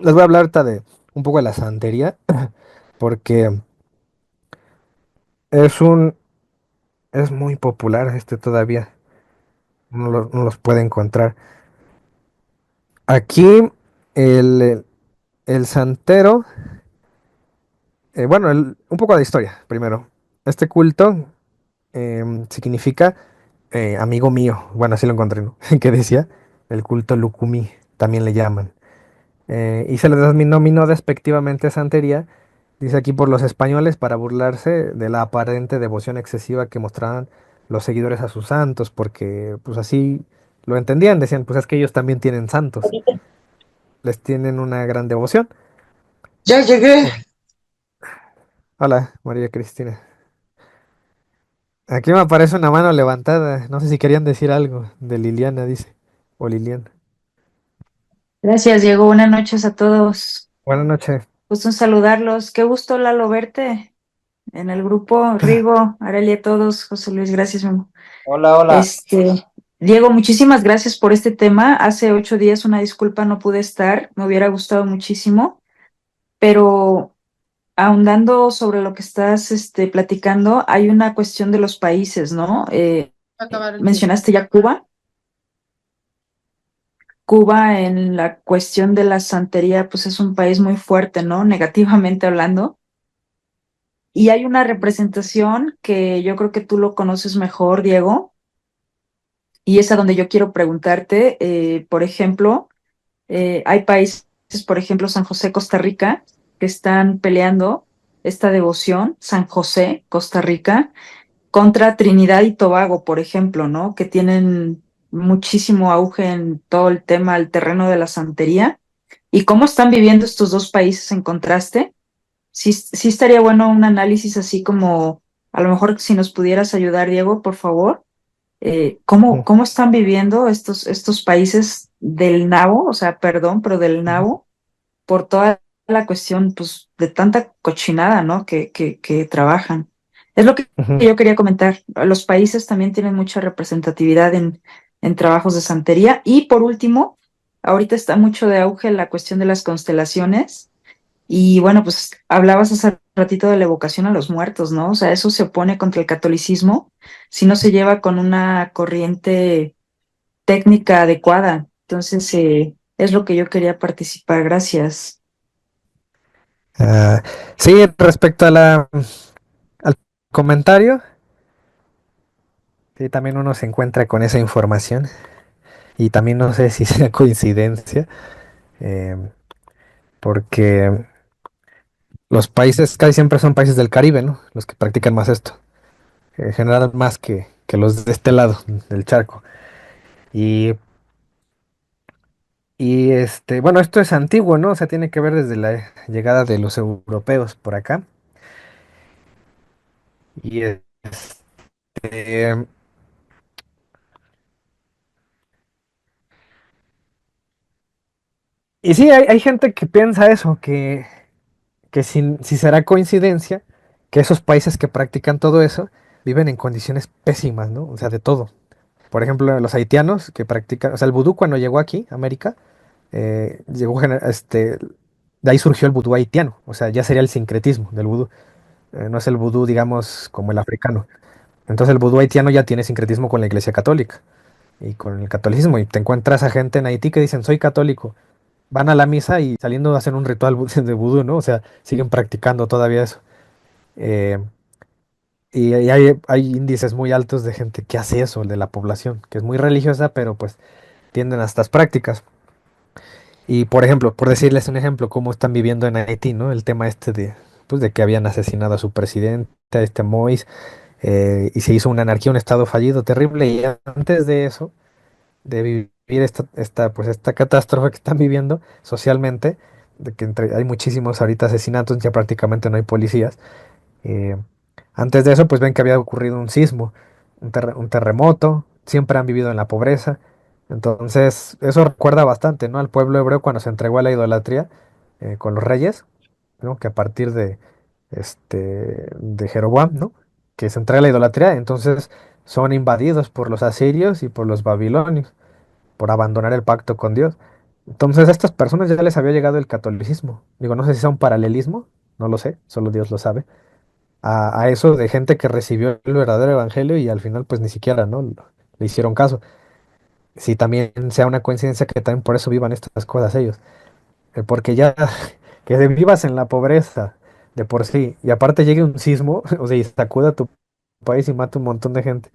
les voy a hablar ahorita de un poco de la santería, porque es un, es muy popular todavía, no los puede encontrar. Aquí el santero, bueno, un poco de historia primero. Este culto significa amigo mío, bueno, así lo encontré, ¿no? Que decía, el culto Lukumi, también le llaman. Y se le denominó despectivamente santería, dice aquí por los españoles, para burlarse de la aparente devoción excesiva que mostraban los seguidores a sus santos, porque pues así lo entendían, decían, pues es que ellos también tienen santos, les tienen una gran devoción. Ya llegué. Eh, Hola, María Cristina. Aquí me aparece una mano levantada, no sé si querían decir algo de Liliana, dice, o Liliana. Gracias, Diego. Buenas noches a todos. Buenas noches. Gusto en saludarlos. Qué gusto, Lalo, verte en el grupo. Rigo, Arelia, todos. José Luis, gracias, mi amor. Hola, hola. Este, Diego, muchísimas gracias por este tema. Hace 8 días, una disculpa, no pude estar. Me hubiera gustado muchísimo, pero ahondando sobre lo que estás, platicando, hay una cuestión de los países, ¿no? Acabar el tiempo. Mencionaste ya Cuba. Cuba en la cuestión de la santería, pues es un país muy fuerte, ¿no? Negativamente hablando. Y hay una representación que yo creo que tú lo conoces mejor, Diego, y es a donde yo quiero preguntarte, por ejemplo, hay países, por ejemplo, San José, Costa Rica, que están peleando esta devoción, San José, Costa Rica, contra Trinidad y Tobago, por ejemplo, ¿no? Que tienen muchísimo auge en todo el tema, el terreno de la santería. ¿Y cómo están viviendo estos dos países en contraste? Sí, sí estaría bueno un análisis así como, a lo mejor si nos pudieras ayudar, Diego, por favor. Ujú, ¿Cómo están viviendo estos países del nabo, o sea, perdón, pero del nabo, por toda la cuestión, pues, de tanta cochinada, ¿no? Que trabajan. Es lo que ujú. yo quería comentar. Los países también tienen mucha representatividad en trabajos de santería. Y por último, ahorita está mucho de auge la cuestión de las constelaciones. Y bueno, pues hablabas hace ratito de la evocación a los muertos, ¿no? O sea, eso se opone contra el catolicismo si no se lleva con una corriente técnica adecuada. Entonces, es lo que yo quería participar. Gracias. Ah, sí, respecto a al comentario, sí, también uno se encuentra con esa información y también no sé si sea coincidencia, eh, porque los países casi siempre son países del Caribe, ¿no? Los que practican más esto, en general más que los de este lado del charco. Y, bueno, esto es antiguo, ¿no? O sea, tiene que ver desde la llegada de los europeos por acá. Y, este, y sí, hay gente que piensa eso, que si será coincidencia que esos países que practican todo eso viven en condiciones pésimas, ¿no? O sea, de todo. Por ejemplo, los haitianos que practican, o sea, el vudú cuando llegó aquí, a América, de ahí surgió el vudú haitiano, o sea, ya sería el sincretismo del vudú, no es el vudú, digamos, como el africano. Entonces el vudú haitiano ya tiene sincretismo con la Iglesia Católica y con el catolicismo, y te encuentras a gente en Haití que dicen, soy católico, van a la misa y saliendo a hacer un ritual de vudú, ¿no? O sea, siguen practicando todavía eso. Eh, y hay índices muy altos de gente que hace eso, de la población, que es muy religiosa, pero pues tienden a estas prácticas. Y por ejemplo, por decirles un ejemplo, cómo están viviendo en Haití, ¿no? El tema pues, de que habían asesinado a su presidente, a Moïse, y se hizo una anarquía, un estado fallido terrible. Y antes de eso, de vivir pues, esta catástrofe que están viviendo socialmente, de que hay muchísimos ahorita asesinatos, ya prácticamente no hay policías. eh, Antes de eso, pues ven que había ocurrido un sismo, un terremoto, siempre han vivido en la pobreza. Entonces, eso recuerda bastante, ¿no? Al pueblo hebreo cuando se entregó a la idolatría con los reyes, ¿no? Que a partir de Jeroboam, ¿no? Que se entrega a la idolatría, entonces son invadidos por los asirios y por los babilonios por abandonar el pacto con Dios. Entonces a estas personas ya les había llegado el catolicismo. Digo, no sé si sea un paralelismo, no lo sé, solo Dios lo sabe. A eso de gente que recibió el verdadero evangelio y al final pues ni siquiera, ¿no? Le hicieron caso. Si también sea una coincidencia que también por eso vivan estas cosas ellos. Porque ya que vivas en la pobreza de por sí y aparte llegue un sismo, o sea, y sacuda tu país y mata un montón de gente.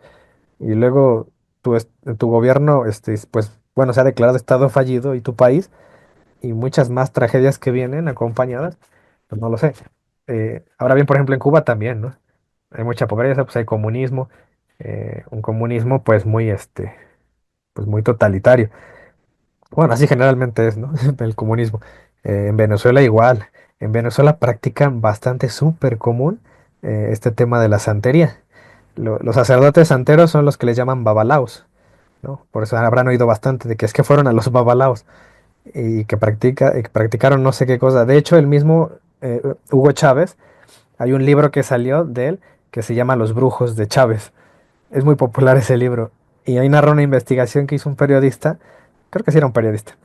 Y luego tu gobierno, pues bueno, se ha declarado estado fallido y tu país y muchas más tragedias que vienen acompañadas, pues no lo sé. Ahora bien, por ejemplo, en Cuba también, ¿no? Hay mucha pobreza, pues hay comunismo, un comunismo pues pues muy totalitario. Bueno, así generalmente es, ¿no? El comunismo. En Venezuela igual. En Venezuela practican bastante súper común este tema de la santería. Los sacerdotes santeros son los que les llaman babalaos, ¿no? Por eso habrán oído bastante de que es que fueron a los babalaos y que practicaron no sé qué cosa. De hecho, el mismo Hugo Chávez, hay un libro que salió de él que se llama Los Brujos de Chávez. Es muy popular ese libro. Y ahí narra una investigación que hizo un periodista, creo que sí era un periodista,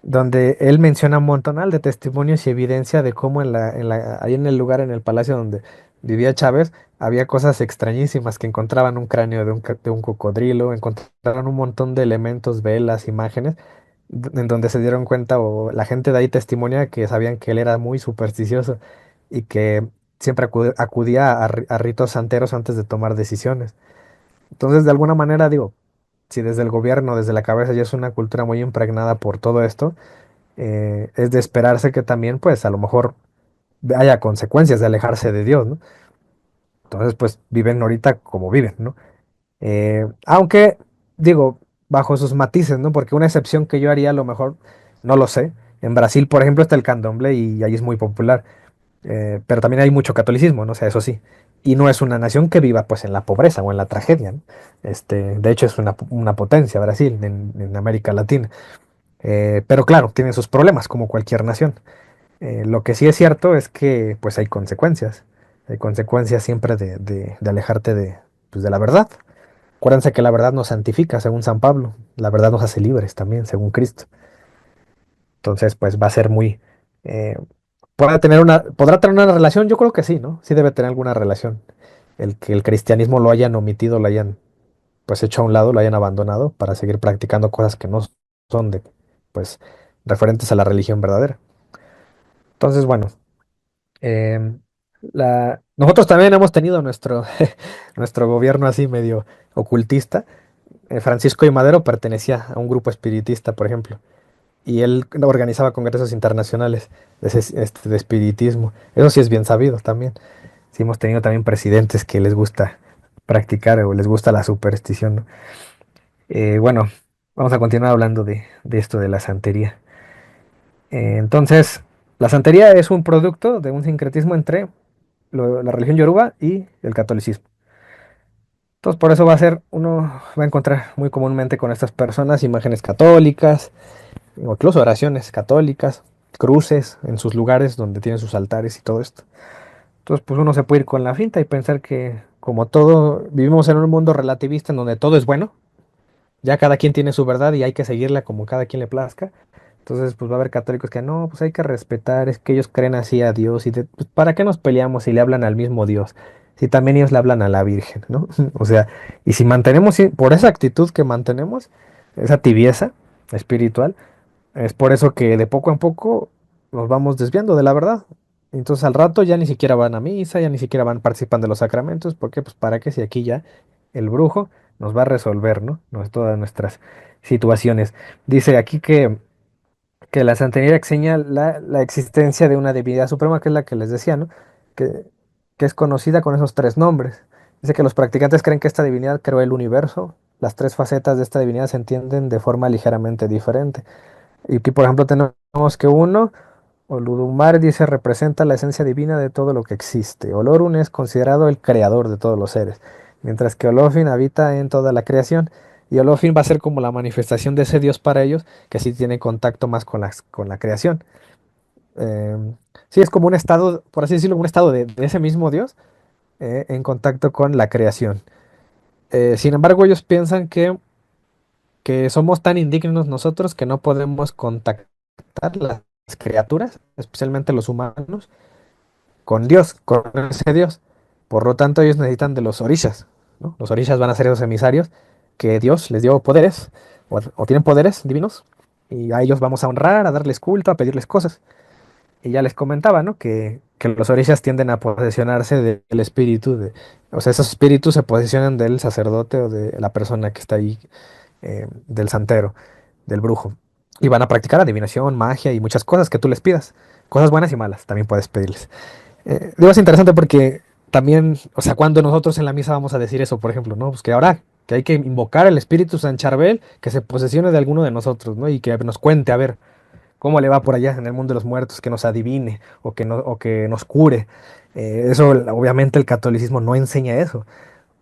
donde él menciona un montonal de testimonios y evidencia de cómo ahí en el lugar, en el palacio donde vivía Chávez, había cosas extrañísimas, que encontraban un cráneo de un cocodrilo, encontraron un montón de elementos, velas, imágenes, en donde se dieron cuenta, o la gente de ahí testimonia que sabían que él era muy supersticioso y que siempre acudía a ritos santeros antes de tomar decisiones. Entonces, de alguna manera, digo, si desde el gobierno, desde la cabeza ya es una cultura muy impregnada por todo esto, es de esperarse que también, pues, a lo mejor haya consecuencias de alejarse de Dios, ¿no? Entonces, pues, viven ahorita como viven, ¿no? Aunque, digo, bajo sus matices, ¿no? Porque una excepción que yo haría, a lo mejor, no lo sé. En Brasil, por ejemplo, está el candomblé y ahí es muy popular. Pero también hay mucho catolicismo, ¿no? O sea, eso sí. Y no es una nación que viva, pues, en la pobreza o en la tragedia, ¿no? De hecho, es una potencia, Brasil, en América Latina. Pero claro, tiene sus problemas, como cualquier nación. Lo que sí es cierto es que pues hay consecuencias. Hay consecuencias siempre de alejarte pues, de la verdad. Acuérdense que la verdad nos santifica, según San Pablo. La verdad nos hace libres también, según Cristo. Entonces, pues va a ser muy... eh, ¿podrá tener una relación? Yo creo que sí, ¿no? Sí debe tener alguna relación. El que el cristianismo lo hayan omitido, lo hayan pues hecho a un lado, lo hayan abandonado para seguir practicando cosas que no son pues, referentes a la religión verdadera. Entonces, bueno, Em, nosotros también hemos tenido nuestro gobierno así medio ocultista. Francisco I. Madero pertenecía a un grupo espiritista, por ejemplo, y él organizaba congresos internacionales de espiritismo. Eso sí es bien sabido también. Sí hemos tenido también presidentes que les gusta practicar o les gusta la superstición, ¿no? Bueno, vamos a continuar hablando de esto de la santería. Entonces, la santería es un producto de un sincretismo entre la religión yoruba y el catolicismo. Entonces, por eso uno va a encontrar muy comúnmente con estas personas imágenes católicas, o incluso oraciones católicas, cruces en sus lugares donde tienen sus altares y todo esto. Entonces, pues uno se puede ir con la finta y pensar que, como todo, vivimos en un mundo relativista en donde todo es bueno, ya cada quien tiene su verdad y hay que seguirla como cada quien le plazca. Entonces, pues va a haber católicos que no, pues hay que respetar, es que ellos creen así a Dios pues, ¿para qué nos peleamos si le hablan al mismo Dios? Si también ellos le hablan a la Virgen, ¿no? O sea, y si mantenemos, por esa actitud que mantenemos, esa tibieza espiritual, es por eso que de poco en poco nos vamos desviando de la verdad. Entonces al rato ya ni siquiera van a misa, ya ni siquiera van participando de los sacramentos, ¿por qué? Pues para qué si aquí ya el brujo nos va a resolver, ¿no? Todas nuestras situaciones. Dice aquí que la santería enseña la existencia de una divinidad suprema, que es la que les decía, ¿no? Que, que es conocida con esos tres nombres. Dice que los practicantes creen que esta divinidad creó el universo. Las tres facetas de esta divinidad se entienden de forma ligeramente diferente. Y aquí, por ejemplo, tenemos que uno, Oludumare, dice, representa la esencia divina de todo lo que existe. Olorun es considerado el creador de todos los seres, mientras que Olofin habita en toda la creación. Y Olofin va a ser como la manifestación de ese Dios para ellos, que sí tiene contacto más con la creación. Sí, es como un estado, por así decirlo, un estado de ese mismo Dios en contacto con la creación. Sin embargo, ellos piensan que que somos tan indignos nosotros que no podemos contactar las criaturas, especialmente los humanos, con Dios, con ese Dios. Por lo tanto, ellos necesitan de los orishas, ¿no? Los orishas van a ser esos emisarios que Dios les dio poderes, o tienen poderes divinos, y a ellos vamos a honrar, a darles culto, a pedirles cosas. Y ya les comentaba, ¿no? Que los orishas tienden a posesionarse del espíritu, o sea, esos espíritus se posesionan del sacerdote o de la persona que está ahí, del santero, del brujo. Y van a practicar adivinación, magia y muchas cosas que tú les pidas. Cosas buenas y malas, también puedes pedirles. Digo, es interesante porque también, o sea, cuando nosotros en la misa vamos a decir eso, por ejemplo, ¿no? Pues que ahora que hay que invocar al Espíritu San Charbel, que se posesione de alguno de nosotros, ¿no? Y que nos cuente, a ver, cómo le va por allá en el mundo de los muertos, que nos adivine o que, no, o que nos cure. Eso, obviamente, el catolicismo no enseña eso.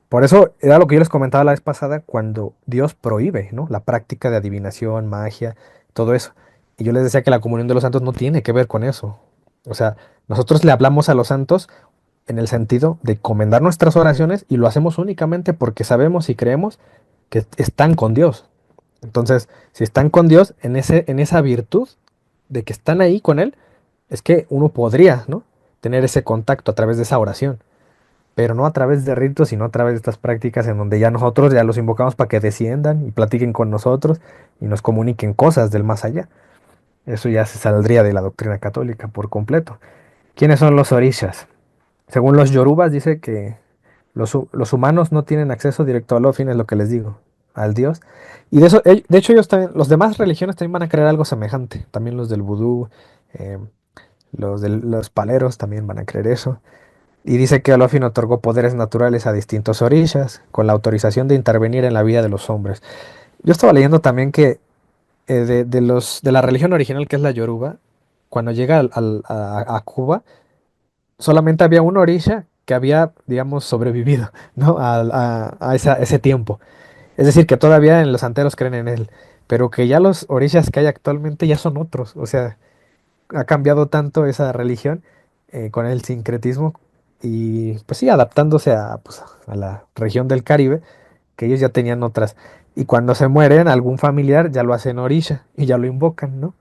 Por eso era lo que yo les comentaba la vez pasada, cuando Dios prohíbe, ¿no? La práctica de adivinación, magia, todo eso. Y yo les decía que la comunión de los santos no tiene que ver con eso. O sea, nosotros le hablamos a los santos en el sentido de comendar nuestras oraciones y lo hacemos únicamente porque sabemos y creemos que están con Dios. Entonces, si están con Dios en esa virtud de que están ahí con Él, es que uno podría, ¿no? Tener ese contacto a través de esa oración, pero no a través de ritos, sino a través de estas prácticas en donde ya nosotros ya los invocamos para que desciendan y platiquen con nosotros y nos comuniquen cosas del más allá. Eso ya se saldría de la doctrina católica por completo. ¿Quiénes son los orishas? Según los yorubas dice que los humanos no tienen acceso directo al Ofin, es lo que les digo, al Dios. Y de eso, de hecho ellos también, los demás religiones también van a creer algo semejante. También los del vudú, eh, los paleros también van a creer eso. Y dice que Olofin otorgó poderes naturales a distintos orishas, con la autorización de intervenir en la vida de los hombres. Yo estaba leyendo también que de la religión original que es la Yoruba, cuando llega a Cuba, solamente había un orisha que había, digamos, sobrevivido, ¿no? Ese tiempo. Es decir, que todavía en los santeros creen en él, pero que ya los orishas que hay actualmente ya son otros. O sea, ha cambiado tanto esa religión con el sincretismo y, pues sí, adaptándose pues, a la región del Caribe, que ellos ya tenían otras. Y cuando se mueren, algún familiar ya lo hacen orisha y ya lo invocan, ¿no?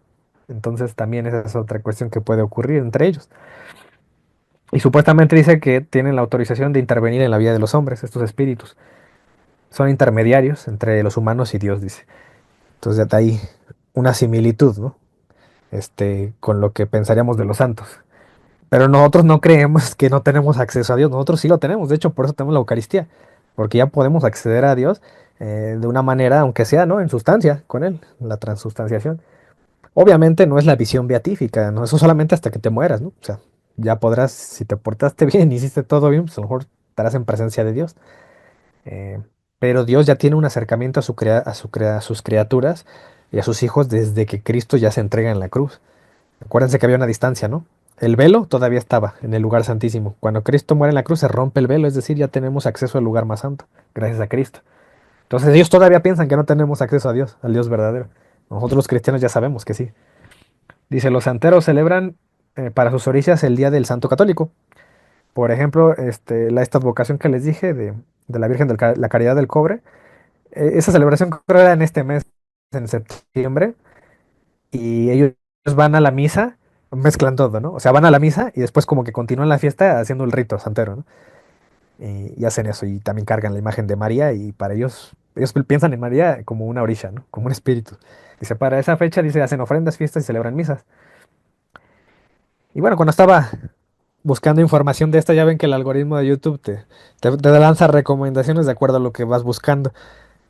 Entonces también esa es otra cuestión que puede ocurrir entre ellos. Y supuestamente dice que tienen la autorización de intervenir en la vida de los hombres, estos espíritus. Son intermediarios entre los humanos y Dios, dice. Entonces de ahí una similitud, ¿no? Con lo que pensaríamos de los santos. Pero nosotros no creemos que no tenemos acceso a Dios. Nosotros sí lo tenemos. De hecho, por eso tenemos la Eucaristía. Porque ya podemos acceder a Dios de una manera, aunque sea, ¿no? En sustancia, con Él, la transustanciación. Obviamente no es la visión beatífica, ¿no? Eso solamente hasta que te mueras, ¿no? O sea, ya podrás, si te portaste bien, hiciste todo bien, pues a lo mejor estarás en presencia de Dios. Eh, pero Dios ya tiene un acercamiento a sus criaturas y a sus hijos desde que Cristo ya se entrega en la cruz. Acuérdense que había una distancia, ¿no? El velo todavía estaba en el lugar santísimo. Cuando Cristo muere en la cruz se rompe el velo, es decir, ya tenemos acceso al lugar más santo, gracias a Cristo. Entonces ellos todavía piensan que no tenemos acceso a Dios, al Dios verdadero. Nosotros los cristianos ya sabemos que sí. Dice, los santeros celebran para sus orillas el Día del Santo Católico. Por ejemplo, esta advocación que les dije de la Virgen de la Caridad del Cobre, esa celebración creo que era en este mes, en septiembre, y ellos van a la misa, mezclan todo, ¿no? O sea, van a la misa y después como que continúan la fiesta haciendo el rito santero, ¿no? Y hacen eso y también cargan la imagen de María y para ellos piensan en María como una orilla, ¿no? Como un espíritu. Dice, para esa fecha, dice, hacen ofrendas, fiestas y celebran misas. Y bueno, cuando estaba buscando información de esta, ya ven que el algoritmo de YouTube te lanza recomendaciones de acuerdo a lo que vas buscando.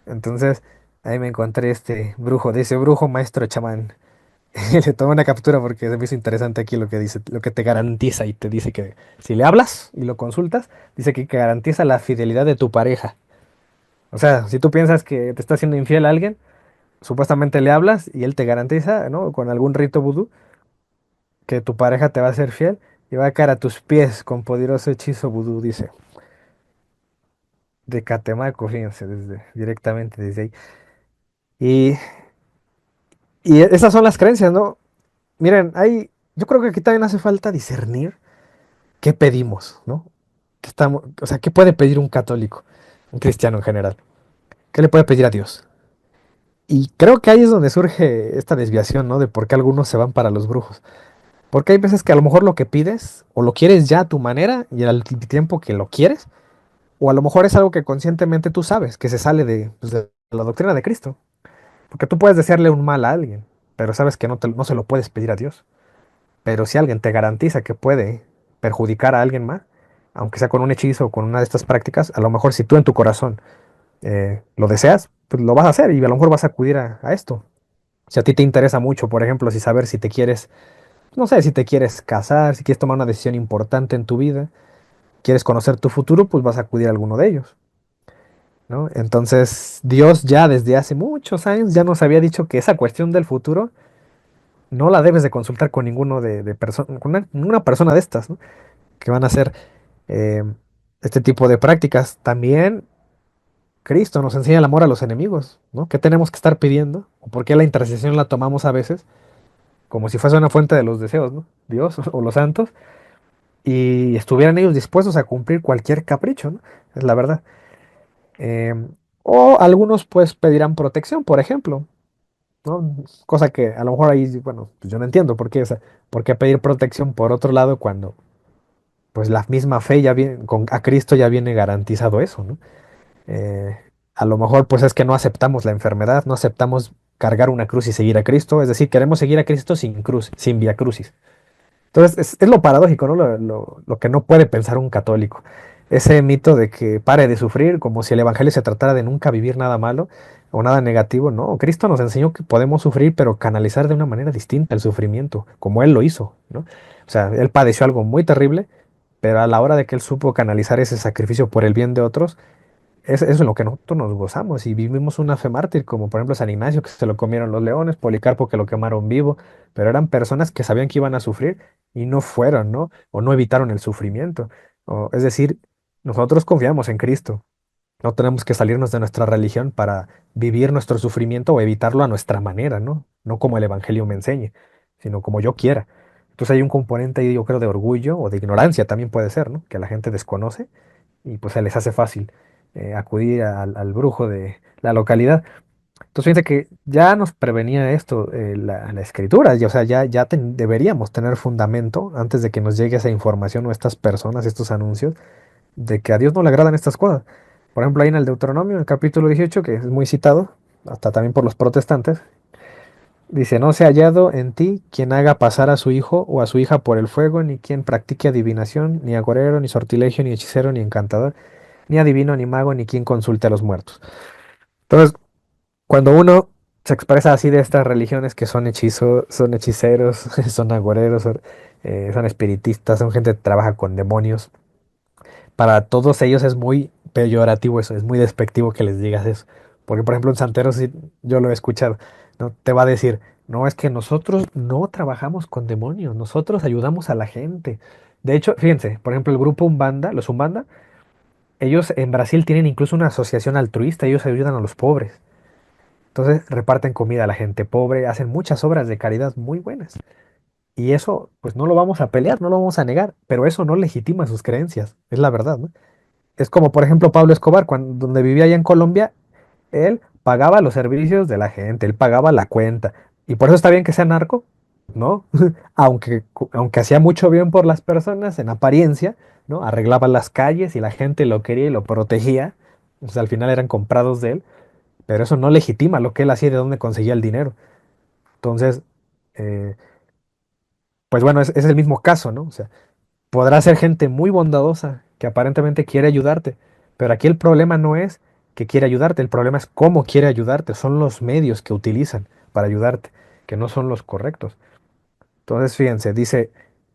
Entonces, ahí me encontré este brujo, dice brujo, maestro, chamán. Le tomé una captura porque se me hizo interesante aquí lo que dice, lo que te garantiza y te dice que si le hablas y lo consultas, dice que garantiza la fidelidad de tu pareja. O sea, si tú piensas que te está siendo infiel a alguien, supuestamente le hablas y él te garantiza, ¿no? Con algún rito vudú, que tu pareja te va a ser fiel y va a caer a tus pies con poderoso hechizo vudú, dice. De Catemaco, fíjense, directamente desde ahí. Y, y esas son las creencias, ¿no? Miren, yo creo que aquí también hace falta discernir qué pedimos, ¿no? O sea, ¿qué puede pedir un católico, un cristiano en general? ¿Qué le puede pedir a Dios? Y creo que ahí es donde surge esta desviación, ¿no? De por qué algunos se van para los brujos. Porque hay veces que a lo mejor lo que pides o lo quieres ya a tu manera y al tiempo que lo quieres, o a lo mejor es algo que conscientemente tú sabes, que se sale de, pues, de la doctrina de Cristo. Porque tú puedes desearle un mal a alguien, pero sabes que no se lo puedes pedir a Dios. Pero si alguien te garantiza que puede perjudicar a alguien más, aunque sea con un hechizo o con una de estas prácticas, a lo mejor si tú en tu corazón lo deseas, pues lo vas a hacer y a lo mejor vas a acudir a esto. Si a ti te interesa mucho, por ejemplo, si saber si te quieres, no sé, si te quieres casar, si quieres tomar una decisión importante en tu vida, quieres conocer tu futuro, pues vas a acudir a alguno de ellos, ¿no? Entonces, Dios ya desde hace muchos años ya nos había dicho que esa cuestión del futuro no la debes de consultar con ninguno con una persona de estas, ¿no? Que van a hacer eh, este tipo de prácticas. También Cristo nos enseña el amor a los enemigos, ¿no? ¿Qué tenemos que estar pidiendo? ¿O por qué la intercesión la tomamos a veces como si fuese una fuente de los deseos, ¿no? Dios o los santos, y estuvieran ellos dispuestos a cumplir cualquier capricho, ¿no? Es la verdad. Eh, o algunos pues pedirán protección, por ejemplo, ¿no? Cosa que a lo mejor ahí, bueno, pues yo no entiendo por qué, o sea, por qué pedir protección por otro lado cuando pues la misma fe ya viene, a Cristo ya viene garantizado eso, ¿no? Eh, a lo mejor pues es que no aceptamos la enfermedad, no aceptamos cargar una cruz y seguir a Cristo, es decir, queremos seguir a Cristo sin cruz, sin vía crucis. Entonces, es lo paradójico, ¿no? Lo que no puede pensar un católico. Ese mito de que pare de sufrir, como si el evangelio se tratara de nunca vivir nada malo o nada negativo, no. Cristo nos enseñó que podemos sufrir, pero canalizar de una manera distinta el sufrimiento, como Él lo hizo, ¿no? O sea, Él padeció algo muy terrible, pero a la hora de que Él supo canalizar ese sacrificio por el bien de otros, es en lo que nosotros nos gozamos y vivimos una fe mártir, como por ejemplo San Ignacio, que se lo comieron los leones, Policarpo, que lo quemaron vivo, pero eran personas que sabían que iban a sufrir y no fueron, ¿no? O no evitaron el sufrimiento. Es decir, nosotros confiamos en Cristo. No tenemos que salirnos de nuestra religión para vivir nuestro sufrimiento o evitarlo a nuestra manera, ¿no? No como el Evangelio me enseñe, sino como yo quiera. Entonces hay un componente ahí, yo creo, de orgullo o de ignorancia también puede ser, ¿no? Que la gente desconoce y pues se les hace fácil acudir al brujo de la localidad. Entonces fíjense que ya nos prevenía esto la escritura, o sea, deberíamos tener fundamento antes de que nos llegue esa información o estas personas, estos anuncios, de que a Dios no le agradan estas cosas. Por ejemplo, ahí en el Deuteronomio, en el capítulo 18, que es muy citado, hasta también por los protestantes, dice, no se ha hallado en ti quien haga pasar a su hijo o a su hija por el fuego, ni quien practique adivinación, ni agorero, ni sortilegio, ni hechicero, ni encantador, ni adivino, ni mago, ni quien consulte a los muertos. Entonces, cuando uno se expresa así de estas religiones que son hechizos, son hechiceros, son agoreros, son espiritistas, son gente que trabaja con demonios, para todos ellos es muy peyorativo eso, es muy despectivo que les digas eso. Porque, por ejemplo, en Santeros sí, yo lo he escuchado, ¿no? Te va a decir, no, es que nosotros no trabajamos con demonios, nosotros ayudamos a la gente. De hecho, fíjense, por ejemplo, el grupo Umbanda, los Umbanda, ellos en Brasil tienen incluso una asociación altruista, ellos ayudan a los pobres. Entonces reparten comida a la gente pobre, hacen muchas obras de caridad muy buenas. Y eso, pues no lo vamos a pelear, no lo vamos a negar, pero eso no legitima sus creencias, es la verdad, ¿no? Es como, por ejemplo, Pablo Escobar, donde vivía allá en Colombia, él pagaba los servicios de la gente, él pagaba la cuenta. Y por eso está bien que sea narco, ¿no? Aunque hacía mucho bien por las personas en apariencia, ¿no? Arreglaba las calles y la gente lo quería y lo protegía. O sea, al final eran comprados de él, pero eso no legitima lo que él hacía y de dónde conseguía el dinero. Entonces, eh, pues bueno, es el mismo caso, ¿no? O sea, podrá ser gente muy bondadosa que aparentemente quiere ayudarte, pero aquí el problema no es que quiere ayudarte, el problema es cómo quiere ayudarte, son los medios que utilizan para ayudarte, que no son los correctos. Entonces, fíjense, dice,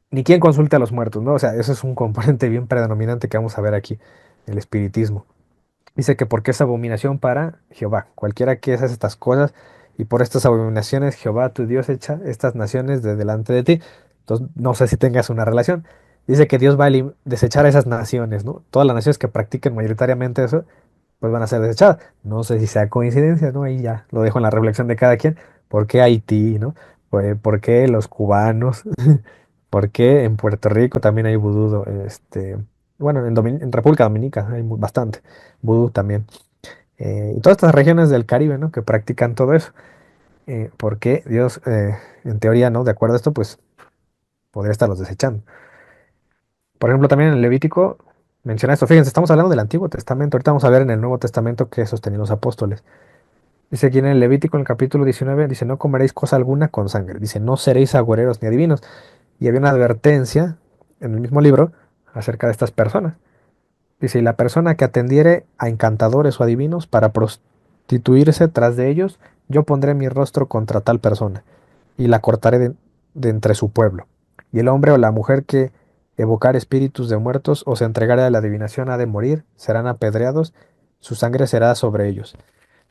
ni quien consulte a los muertos, ¿no? O sea, eso es un componente bien predominante que vamos a ver aquí, el espiritismo. Dice que porque es abominación para Jehová. Cualquiera que hace estas cosas y por estas abominaciones Jehová tu Dios echa estas naciones de delante de ti. Entonces no sé si tengas una relación. Dice que Dios va a desechar a esas naciones, ¿no? Todas las naciones que practiquen mayoritariamente eso, pues van a ser desechadas. No sé si sea coincidencia, ¿no? Ahí ya lo dejo en la reflexión de cada quien. ¿Por qué Haití, ¿no? ¿Por qué los cubanos? ¿Por qué en Puerto Rico también hay vudú? Bueno, en República Dominicana hay bastante vudú también. y todas estas regiones del Caribe, ¿no? Que practican todo eso. Porque Dios, en teoría, ¿no? De acuerdo a esto, pues podría estarlos desechando. Por ejemplo, también en el Levítico menciona esto. Fíjense, estamos hablando del Antiguo Testamento. Ahorita vamos a ver en el Nuevo Testamento qué sostenían los apóstoles. Dice aquí en el Levítico, en el capítulo 19, dice, no comeréis cosa alguna con sangre. Dice, no seréis agüereros ni adivinos. Y había una advertencia en el mismo libro acerca de estas personas. Dice, y la persona que atendiere a encantadores o adivinos para prostituirse tras de ellos, yo pondré mi rostro contra tal persona y la cortaré de entre su pueblo. Y el hombre o la mujer que evocar espíritus de muertos o se entregare a la adivinación ha de morir, serán apedreados, su sangre será sobre ellos.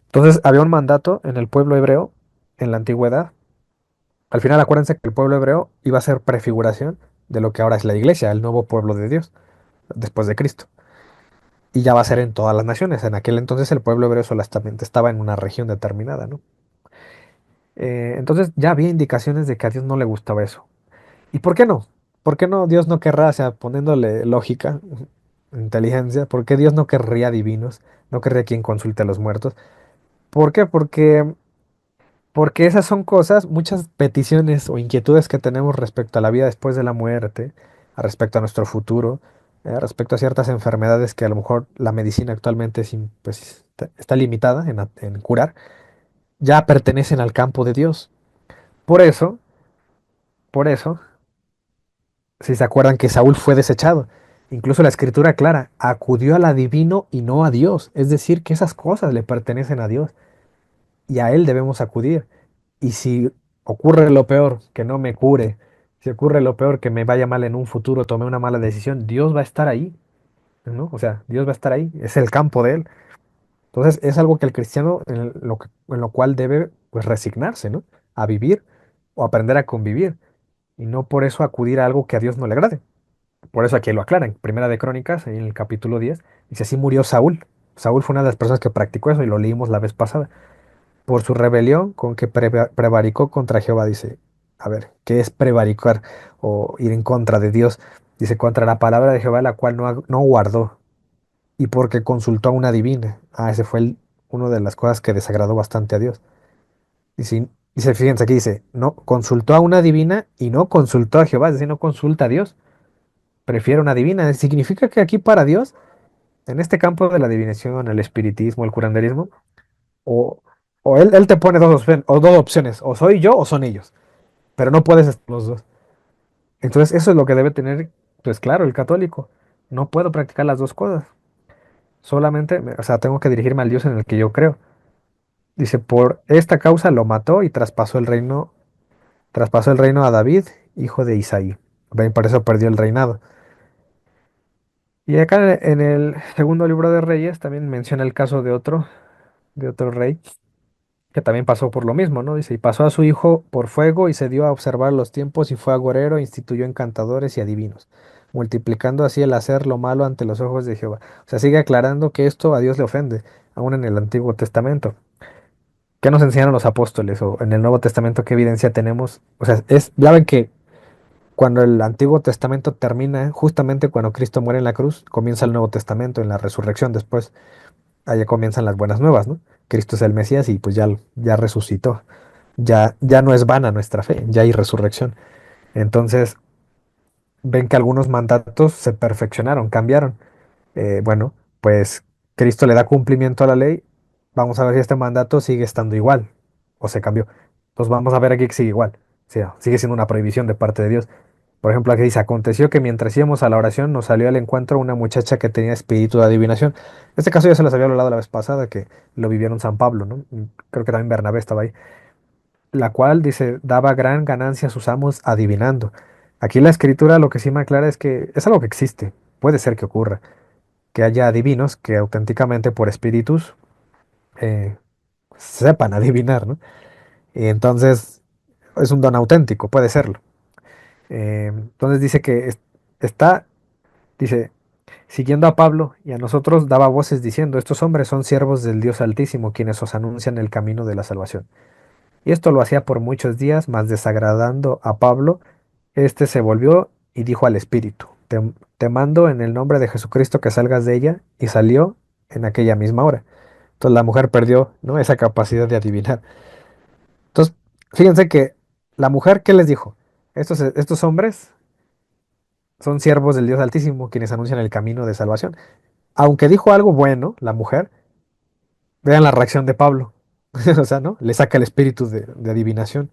Entonces había un mandato en el pueblo hebreo en la antigüedad. Al final acuérdense que el pueblo hebreo iba a ser prefiguración de lo que ahora es la iglesia, el nuevo pueblo de Dios, después de Cristo. Y ya va a ser en todas las naciones. En aquel entonces el pueblo hebreo solamente estaba en una región determinada, ¿no? Entonces ya había indicaciones de que a Dios no le gustaba eso. ¿Y por qué no? ¿Por qué no Dios no querrá, o sea, poniéndole lógica, inteligencia, por qué Dios no querría divinos, no querría quien consulte a los muertos? ¿Por qué? Porque esas son cosas, muchas peticiones o inquietudes que tenemos respecto a la vida después de la muerte, respecto a nuestro futuro, respecto a ciertas enfermedades que a lo mejor la medicina actualmente pues, está limitada en curar, ya pertenecen al campo de Dios. Por eso, por eso, si se acuerdan que Saúl fue desechado, incluso la escritura clara, acudió al adivino y no a Dios, es decir, que esas cosas le pertenecen a Dios y a él debemos acudir. Y si ocurre lo peor, que no me cure, si ocurre lo peor, que me vaya mal en un futuro, tomé una mala decisión, Dios va a estar ahí, ¿no? O sea, Dios va a estar ahí, es el campo de él. Entonces es algo que el cristiano en lo cual debe pues resignarse, ¿no? A vivir o aprender a convivir y no por eso acudir a algo que a Dios no le agrade. Por eso aquí lo aclaran. Primera de Crónicas, ahí en el capítulo 10 dice así murió Saúl. Saúl fue una de las personas que practicó eso y lo leímos la vez pasada por su rebelión con que prevaricó contra Jehová. Dice, a ver, ¿qué es prevaricar o ir en contra de Dios? Dice, contra la palabra de Jehová, la cual no guardó, y porque consultó a una divina. Ah, ese fue una de las cosas que desagradó bastante a Dios. Dice, fíjense aquí, dice, no, consultó a una divina y no consultó a Jehová, es decir, no consulta a Dios, prefiere una divina. Significa que aquí para Dios, en este campo de la adivinación, el espiritismo, el curanderismo, o, o él te pone dos opciones, o soy yo o son ellos, pero no puedes estar los dos. Entonces eso es lo que debe tener, pues claro, el católico. No puedo practicar las dos cosas. Solamente, o sea, tengo que dirigirme al Dios en el que yo creo. Dice, por esta causa lo mató y traspasó el reino a David, hijo de Isaí. Ven, por eso perdió el reinado. Y acá en el segundo libro de Reyes también menciona el caso de otro rey que también pasó por lo mismo, ¿no? Dice, y pasó a su hijo por fuego y se dio a observar los tiempos y fue agorero, e instituyó encantadores y adivinos, multiplicando así el hacer lo malo ante los ojos de Jehová. O sea, sigue aclarando que esto a Dios le ofende, aún en el Antiguo Testamento. ¿Qué nos enseñaron los apóstoles o en el Nuevo Testamento qué evidencia tenemos? O sea, ya ven que cuando el Antiguo Testamento termina, justamente cuando Cristo muere en la cruz, comienza el Nuevo Testamento en la resurrección después. Allá comienzan las buenas nuevas, ¿no? Cristo es el Mesías y pues ya resucitó. Ya no es vana nuestra fe, ya hay resurrección. Entonces, ven que algunos mandatos se perfeccionaron, cambiaron. Bueno, pues Cristo le da cumplimiento a la ley. Vamos a ver si este mandato sigue estando igual o se cambió. Entonces vamos a ver aquí que sigue igual. O sea, sigue siendo una prohibición de parte de Dios. Por ejemplo, aquí dice, aconteció que mientras íbamos a la oración nos salió al encuentro una muchacha que tenía espíritu de adivinación. Este caso ya se los había hablado la vez pasada, que lo vivieron San Pablo, ¿no? Y creo que también Bernabé estaba ahí. La cual, dice, daba gran ganancia a sus amos adivinando. Aquí la escritura lo que sí me aclara es que es algo que existe, puede ser que ocurra, que haya adivinos que auténticamente por espíritus eh, sepan adivinar, ¿no? Y entonces es un don auténtico, puede serlo. Entonces dice que está, dice, siguiendo a Pablo y a nosotros daba voces diciendo, estos hombres son siervos del Dios Altísimo, quienes os anuncian el camino de la salvación. Y esto lo hacía por muchos días, mas desagradando a Pablo, éste se volvió y dijo al Espíritu, te mando en el nombre de Jesucristo que salgas de ella, y salió en aquella misma hora. Entonces la mujer perdió, ¿no? Esa capacidad de adivinar. Entonces, fíjense que la mujer, ¿qué les dijo? Estos hombres son siervos del Dios Altísimo, quienes anuncian el camino de salvación. Aunque dijo algo bueno, la mujer, vean la reacción de Pablo. O sea, ¿no? Le saca el espíritu de adivinación,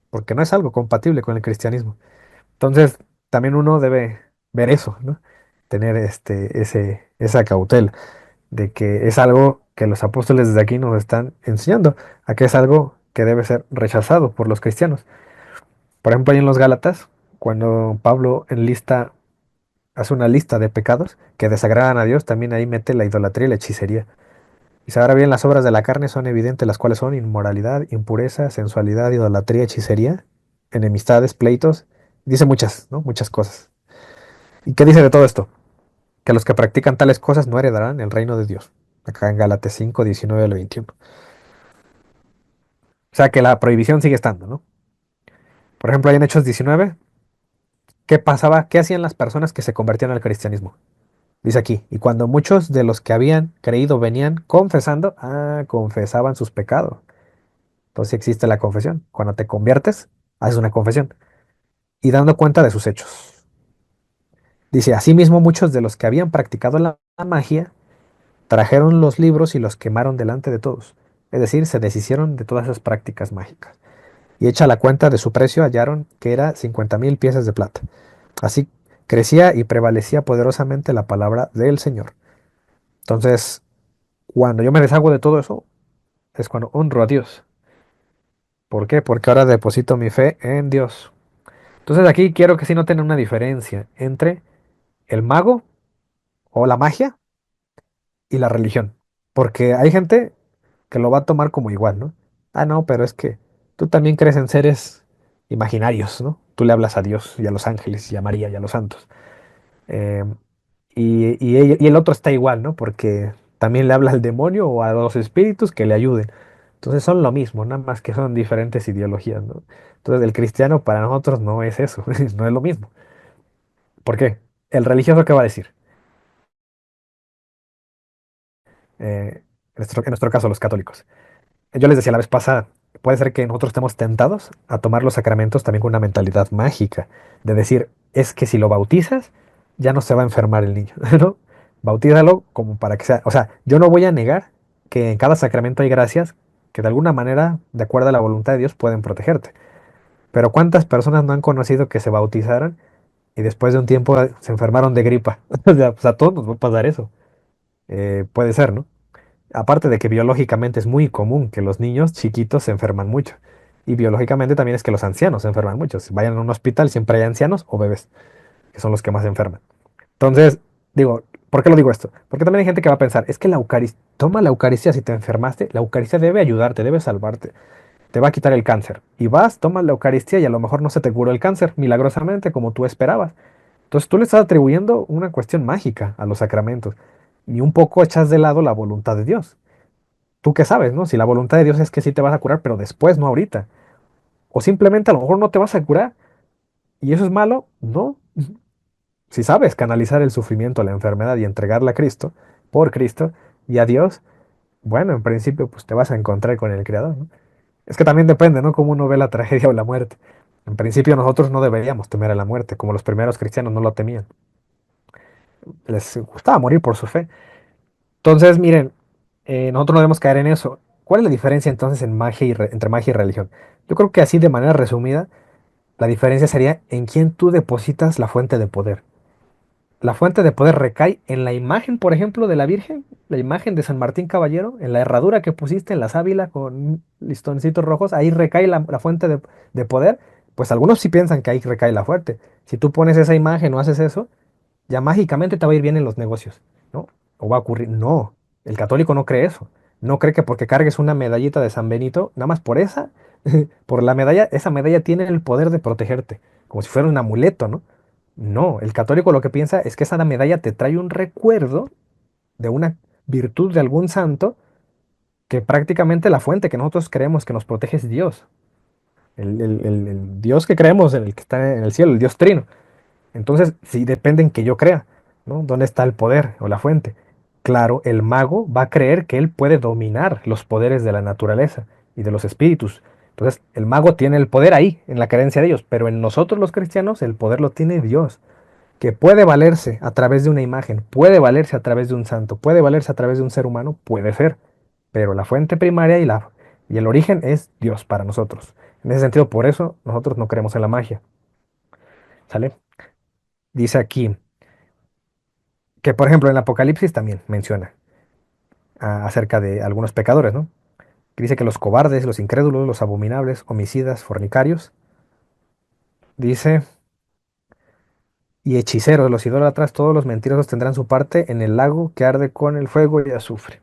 porque no es algo compatible con el cristianismo. Entonces, también uno debe ver eso, ¿no? Tener esa cautela de que es algo que los apóstoles desde aquí nos están enseñando, a que es algo que debe ser rechazado por los cristianos. Por ejemplo, ahí en los Gálatas, cuando Pablo hace una lista de pecados que desagradan a Dios, también ahí mete la idolatría y la hechicería. Dice, ahora bien, las obras de la carne son evidentes, las cuales son inmoralidad, impureza, sensualidad, idolatría, hechicería, enemistades, pleitos. Dice muchas, ¿no? Muchas cosas. ¿Y qué dice de todo esto? Que los que practican tales cosas no heredarán el reino de Dios. Acá en Gálatas 5, 19 al 21. O sea que la prohibición sigue estando, ¿no? Por ejemplo, ahí en Hechos 19, ¿qué pasaba? ¿Qué hacían las personas que se convertían al cristianismo? Dice aquí, y cuando muchos de los que habían creído venían confesando, confesaban sus pecados. Entonces sí existe la confesión. Cuando te conviertes, haces una confesión y dando cuenta de sus hechos. Dice, asimismo muchos de los que habían practicado la magia trajeron los libros y los quemaron delante de todos. Es decir, se deshicieron de todas esas prácticas mágicas. Y hecha la cuenta de su precio, hallaron que era 50,000 piezas de plata. Así crecía y prevalecía poderosamente la palabra del Señor. Entonces, cuando yo me deshago de todo eso, es cuando honro a Dios. ¿Por qué? Porque ahora deposito mi fe en Dios. Entonces aquí quiero que sí noten una diferencia entre el mago o la magia y la religión. Porque hay gente que lo va a tomar como igual, ¿no? Ah, no, pero es que tú también crees en seres imaginarios, ¿no? Tú le hablas a Dios y a los ángeles y a María y a los santos. Eh, y el otro está igual, ¿no? Porque también le habla al demonio o a los espíritus que le ayuden. Entonces son lo mismo, nada más que son diferentes ideologías, ¿no? Entonces el cristiano para nosotros no es eso, no es lo mismo. ¿Por qué? El religioso, ¿qué va a decir? En nuestro caso, los católicos. Yo les decía la vez pasada, puede ser que nosotros estemos tentados a tomar los sacramentos también con una mentalidad mágica, de decir, es que si lo bautizas, ya no se va a enfermar el niño, ¿no? Bautízalo como para que sea, o sea, yo no voy a negar que en cada sacramento hay gracias que de alguna manera, de acuerdo a la voluntad de Dios, pueden protegerte. Pero ¿cuántas personas no han conocido que se bautizaron y después de un tiempo se enfermaron de gripa? O sea, pues a todos nos va a pasar eso. Puede ser, ¿no? Aparte de que biológicamente es muy común que los niños chiquitos se enferman mucho. Y biológicamente también es que los ancianos se enferman mucho. Si vayan a un hospital, siempre hay ancianos o bebés, que son los que más se enferman. Entonces, digo, ¿por qué lo digo esto? Porque también hay gente que va a pensar, es que la Eucaristía, toma la Eucaristía si te enfermaste, la Eucaristía debe ayudarte, debe salvarte, te va a quitar el cáncer. Y vas, tomas la Eucaristía y a lo mejor no se te curó el cáncer milagrosamente como tú esperabas. Entonces tú le estás atribuyendo una cuestión mágica a los sacramentos y un poco echas de lado la voluntad de Dios. ¿Tú qué sabes, no? Si la voluntad de Dios es que sí te vas a curar, pero después, no ahorita. O simplemente a lo mejor no te vas a curar. ¿Y eso es malo? No. Si sabes canalizar el sufrimiento, la enfermedad y entregarla a Cristo, por Cristo y a Dios, bueno, en principio, pues te vas a encontrar con el Creador, ¿no? Es que también depende, ¿no? Cómo uno ve la tragedia o la muerte. En principio nosotros no deberíamos temer a la muerte, como los primeros cristianos no lo temían. Les gustaba morir por su fe. Entonces, miren, nosotros no debemos caer en eso. ¿Cuál es la diferencia entonces entre magia y religión? Yo creo que así de manera resumida, la diferencia sería en quién tú depositas la fuente de poder. La fuente de poder recae en la imagen, por ejemplo, de la Virgen, la imagen de San Martín Caballero, en la herradura que pusiste en la sábila con listoncitos rojos, ahí recae la fuente de poder. Pues algunos sí piensan que ahí recae la fuente. Si tú pones esa imagen o haces eso, ya mágicamente te va a ir bien en los negocios, ¿no? O va a ocurrir. No, el católico no cree eso. No cree que porque cargues una medallita de San Benito, nada más por esa, por la medalla, esa medalla tiene el poder de protegerte, como si fuera un amuleto, ¿no? No, el católico lo que piensa es que esa medalla te trae un recuerdo de una virtud de algún santo que prácticamente la fuente que nosotros creemos que nos protege es Dios. El Dios que creemos, en el que está en el cielo, el Dios trino. Entonces, sí depende en que yo crea, ¿no? ¿Dónde está el poder o la fuente? claro, el mago va a creer que él puede dominar los poderes de la naturaleza y de los espíritus. Entonces, el mago tiene el poder ahí, en la creencia de ellos, pero en nosotros los cristianos el poder lo tiene Dios, que puede valerse a través de una imagen, puede valerse a través de un santo, puede valerse a través de un ser humano, puede ser, pero la fuente primaria y el origen es Dios para nosotros. En ese sentido, por eso nosotros no creemos en la magia. ¿Sale? Dice aquí que, por ejemplo, en el Apocalipsis también menciona acerca de algunos pecadores, ¿no? Que dice que los cobardes, los incrédulos, los abominables, homicidas, fornicarios, dice, y hechiceros, los idólatras, todos los mentirosos tendrán su parte en el lago que arde con el fuego y azufre.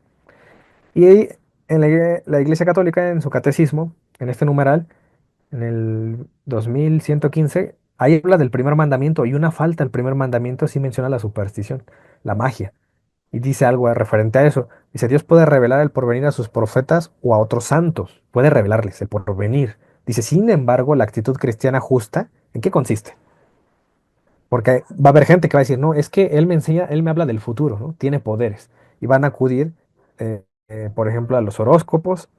Y ahí, en la Iglesia Católica, en su catecismo, en este numeral, en el 2115, ahí habla del primer mandamiento y una falta al primer mandamiento sí menciona la superstición, la magia. Y dice algo referente a eso. Dice, Dios puede revelar el porvenir a sus profetas o a otros santos. Puede revelarles el porvenir. Dice, sin embargo, la actitud cristiana justa, ¿en qué consiste? Porque va a haber gente que va a decir, no, es que él me enseña, él me habla del futuro, ¿no? Tiene poderes. Y van a acudir, por ejemplo, a los horóscopos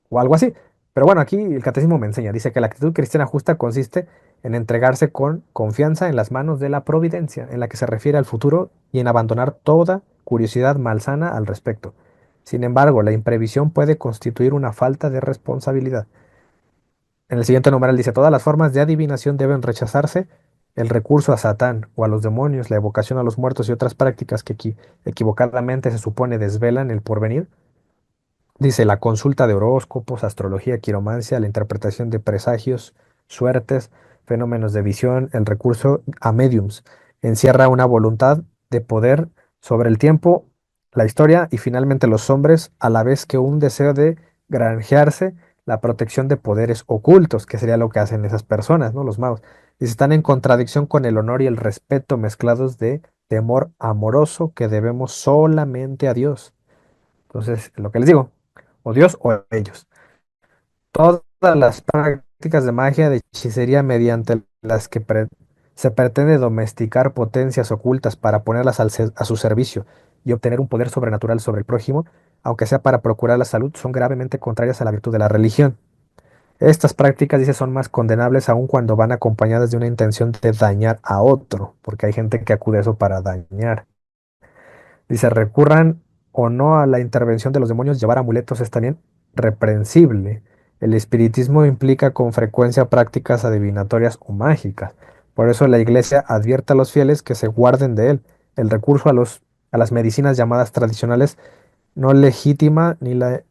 o algo así. Pero bueno, aquí el catecismo me enseña, dice que la actitud cristiana justa consiste en entregarse con confianza en las manos de la providencia, en la que se refiere al futuro y en abandonar toda curiosidad malsana al respecto. Sin embargo, la imprevisión puede constituir una falta de responsabilidad. En el siguiente numeral dice, todas las formas de adivinación deben rechazarse, el recurso a Satán o a los demonios, la evocación a los muertos y otras prácticas que equivocadamente se supone desvelan el porvenir. Dice la consulta de horóscopos, astrología, quiromancia, la interpretación de presagios, suertes, fenómenos de visión, el recurso a mediums. Encierra una voluntad de poder sobre el tiempo, la historia y finalmente los hombres, a la vez que un deseo de granjearse la protección de poderes ocultos, que sería lo que hacen esas personas, ¿no? Los magos. Dice, están en contradicción con el honor y el respeto mezclados de temor amoroso que debemos solamente a Dios. Entonces, lo que les digo, o Dios o ellos. Todas las prácticas de magia, de hechicería mediante las que se pretende domesticar potencias ocultas para ponerlas a su servicio y obtener un poder sobrenatural sobre el prójimo, aunque sea para procurar la salud, son gravemente contrarias a la virtud de la religión. Estas prácticas, dice, son más condenables aun cuando van acompañadas de una intención de dañar a otro, porque hay gente que acude a eso para dañar. Dice, recurran o no a la intervención de los demonios, llevar amuletos es también reprensible. El espiritismo implica con frecuencia prácticas adivinatorias o mágicas. Por eso la iglesia advierte a los fieles que se guarden de él. El recurso a las medicinas llamadas tradicionales no legitima ni la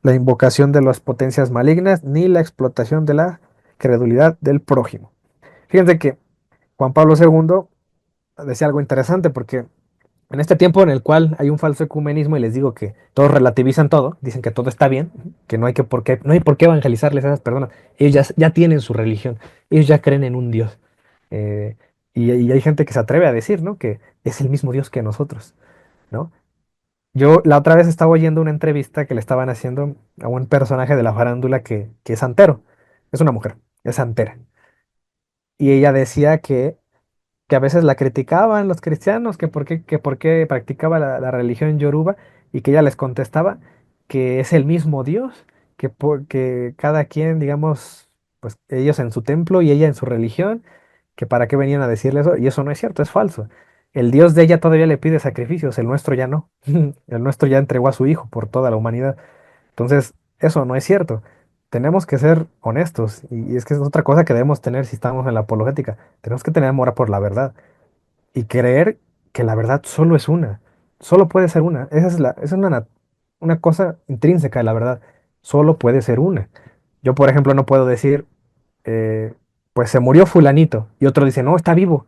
invocación de las potencias malignas ni la explotación de la credulidad del prójimo. Fíjense que Juan Pablo II decía algo interesante porque en este tiempo en el cual hay un falso ecumenismo y les digo que todos relativizan todo, dicen que todo está bien, que no hay por qué evangelizarles a esas personas. Ellos ya tienen su religión, ellos ya creen en un Dios. Eh, y hay gente que se atreve a decir, ¿no? Que es el mismo Dios que nosotros, ¿no? Yo la otra vez estaba oyendo una entrevista que le estaban haciendo a un personaje de la farándula que es santero. Es una mujer, es santera. Y ella decía que a veces la criticaban los cristianos, que por qué practicaba la religión yoruba, y que ella les contestaba que es el mismo Dios, que cada quien, digamos, pues ellos en su templo y ella en su religión, que para qué venían a decirle eso, y eso no es cierto, es falso. El Dios de ella todavía le pide sacrificios, el nuestro ya no. El nuestro ya entregó a su hijo por toda la humanidad. Entonces, eso no es cierto. Tenemos que ser honestos, y es que es otra cosa que debemos tener si estamos en la apologética. Tenemos que tener amor por la verdad y creer que la verdad solo es una, solo puede ser una. Esa es una cosa intrínseca de la verdad, solo puede ser una. Yo, por ejemplo, no puedo decir, eh, pues se murió fulanito, y otro dice, no, está vivo.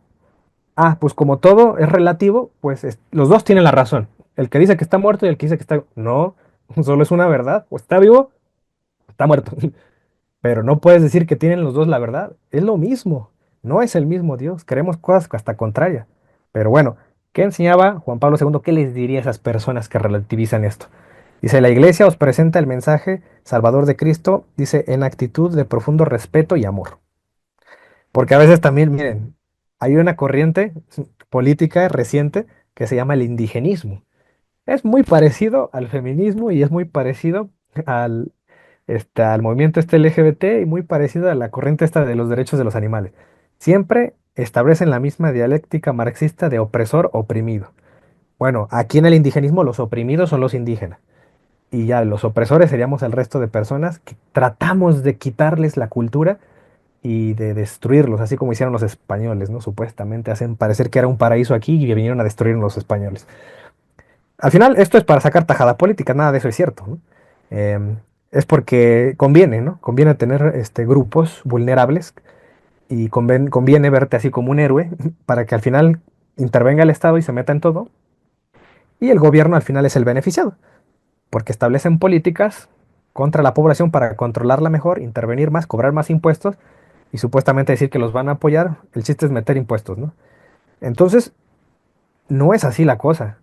Ah, pues como todo es relativo, pues los dos tienen la razón. El que dice que está muerto y el que dice que está... No, solo es una verdad, o está vivo o está muerto. Pero no puedes decir que tienen los dos la verdad. Es lo mismo. No es el mismo Dios. Creemos cosas hasta contrarias. Pero bueno, ¿qué enseñaba Juan Pablo II? ¿Qué les diría a esas personas que relativizan esto? Dice, la iglesia os presenta el mensaje salvador de Cristo, dice, en actitud de profundo respeto y amor. Porque a veces también, miren, hay una corriente política reciente que se llama el indigenismo. Es muy parecido al feminismo y es muy parecido al, al movimiento este LGBT y muy parecido a la corriente esta de los derechos de los animales. Siempre establecen la misma dialéctica marxista de opresor oprimido. Bueno, aquí en el indigenismo los oprimidos son los indígenas y ya los opresores seríamos el resto de personas que tratamos de quitarles la cultura y de destruirlos, así como hicieron los españoles, ¿no? Supuestamente hacen parecer que era un paraíso aquí y que vinieron a destruir los españoles. Al final, esto es para sacar tajada política, nada de eso es cierto, ¿no? Em, es porque conviene, ¿no? Conviene tener grupos vulnerables y conviene verte así como un héroe para que al final intervenga el Estado y se meta en todo y el gobierno al final es el beneficiado, porque establecen políticas contra la población para controlarla mejor, intervenir más, cobrar más impuestos y supuestamente decir que los van a apoyar. El chiste es meter impuestos, ¿no? Entonces, no es así la cosa.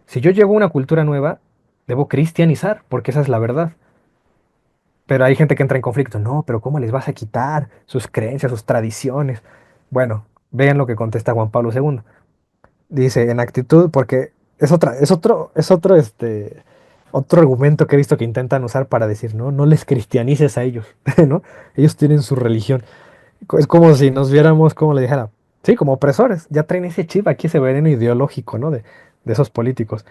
Si yo llevo una cultura nueva, debo cristianizar, porque esa es la verdad. Pero hay gente que entra en conflicto. No, pero ¿cómo les vas a quitar sus creencias, sus tradiciones? Bueno, vean lo que contesta Juan Pablo II. Dice, en actitud, porque otro argumento que he visto que intentan usar para decir, no, no les cristianices a ellos, ¿no? Ellos tienen su religión. Es como si nos viéramos, como le dijera, sí, como opresores. Ya traen ese chip aquí, ese veneno ideológico, ¿no? De esos políticos.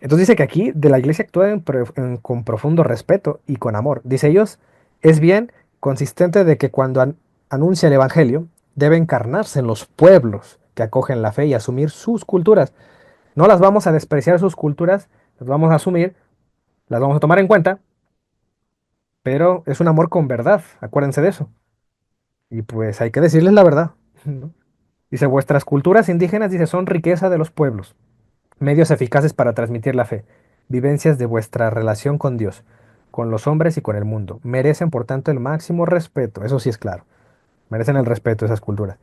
Entonces dice que aquí de la iglesia actúa con profundo respeto y con amor. Dice ellos, es bien consistente de que cuando anuncia el evangelio, debe encarnarse en los pueblos que acogen la fe y asumir sus culturas. No las vamos a despreciar sus culturas, las vamos a asumir, las vamos a tomar en cuenta, pero es un amor con verdad, acuérdense de eso. Y pues hay que decirles la verdad, ¿no? Dice, vuestras culturas indígenas, dice, son riqueza de los pueblos, medios eficaces para transmitir la fe, vivencias de vuestra relación con Dios, con los hombres y con el mundo. Merecen, por tanto, el máximo respeto, eso sí es claro, merecen el respeto esas culturas.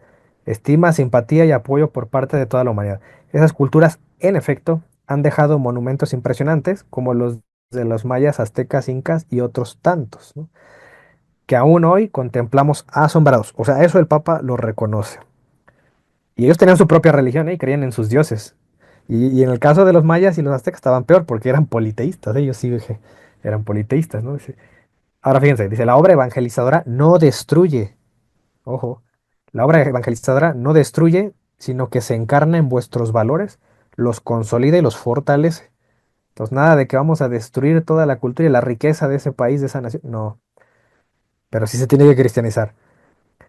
Estima, simpatía y apoyo por parte de toda la humanidad. Esas culturas, en efecto, han dejado monumentos impresionantes, como los de los mayas, aztecas, incas y otros tantos, ¿no? Que aún hoy contemplamos asombrados. O sea, eso el Papa lo reconoce. Y ellos tenían su propia religión, ¿eh? Y creían en sus dioses. Y en el caso de los mayas y los aztecas estaban peor porque eran politeístas. Ellos sí eran politeístas, ¿no? Ahora fíjense, dice, la obra evangelizadora no destruye. Ojo, la obra evangelizadora no destruye, sino que se encarna en vuestros valores, los consolida y los fortalece. Entonces, nada de que vamos a destruir toda la cultura y la riqueza de ese país, de esa nación. No, pero sí se tiene que cristianizar.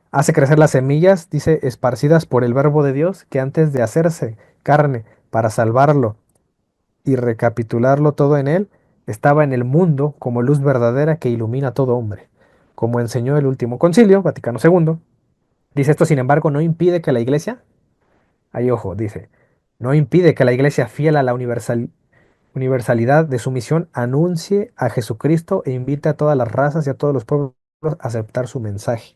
Hace crecer las semillas, dice, esparcidas por el verbo de Dios, que antes de hacerse carne para salvarlo y recapitularlo todo en él, estaba en el mundo como luz verdadera que ilumina a todo hombre. Como enseñó el último concilio, Vaticano II, dice esto, sin embargo, no impide que la iglesia, ahí ojo, dice, no impide que la iglesia fiel a la universalidad de su misión anuncie a Jesucristo e invite a todas las razas y a todos los pueblos a aceptar su mensaje.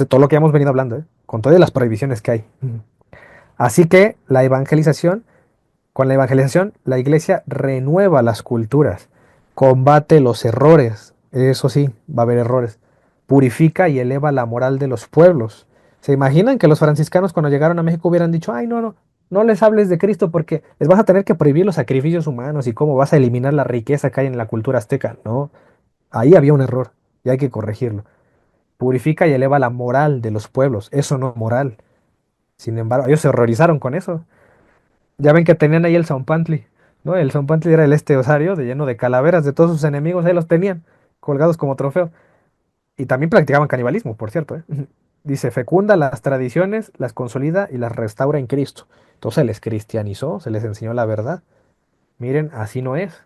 Todo lo que hemos venido hablando, ¿eh? Con todas las prohibiciones que hay. Así que con la evangelización, la iglesia renueva las culturas, combate los errores, eso sí, va a haber errores, purifica y eleva la moral de los pueblos. ¿Se imaginan que los franciscanos cuando llegaron a México hubieran dicho, ay, no, no, no les hables de Cristo porque les vas a tener que prohibir los sacrificios humanos y cómo vas a eliminar la riqueza que hay en la cultura azteca? No, ahí había un error y hay que corregirlo. Purifica y eleva la moral de los pueblos, eso no es moral. Sin embargo, ellos se horrorizaron con eso. Ya ven que tenían ahí el Zompantli, ¿no? El Zompantli era el osario de lleno de calaveras de todos sus enemigos, ahí los tenían, colgados como trofeo. Y también practicaban canibalismo, por cierto, ¿eh? Dice, fecunda las tradiciones, las consolida y las restaura en Cristo. Entonces se les cristianizó, se les enseñó la verdad. Miren, así no es.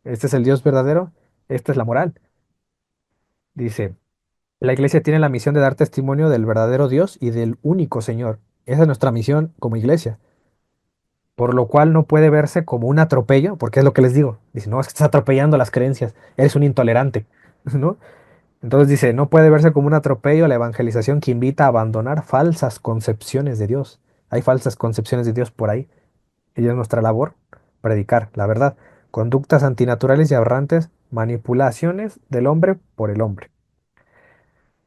Este es el Dios verdadero, esta es la moral. Dice, la iglesia tiene la misión de dar testimonio del verdadero Dios y del único Señor. Esa es nuestra misión como iglesia. Por lo cual no puede verse como un atropello, porque es lo que les digo. Dice, no, es que estás atropellando las creencias, eres un intolerante, ¿no? Entonces dice, no puede verse como un atropello la evangelización que invita a abandonar falsas concepciones de Dios. Hay falsas concepciones de Dios por ahí. Y es nuestra labor, predicar la verdad. Conductas antinaturales y aberrantes, manipulaciones del hombre por el hombre.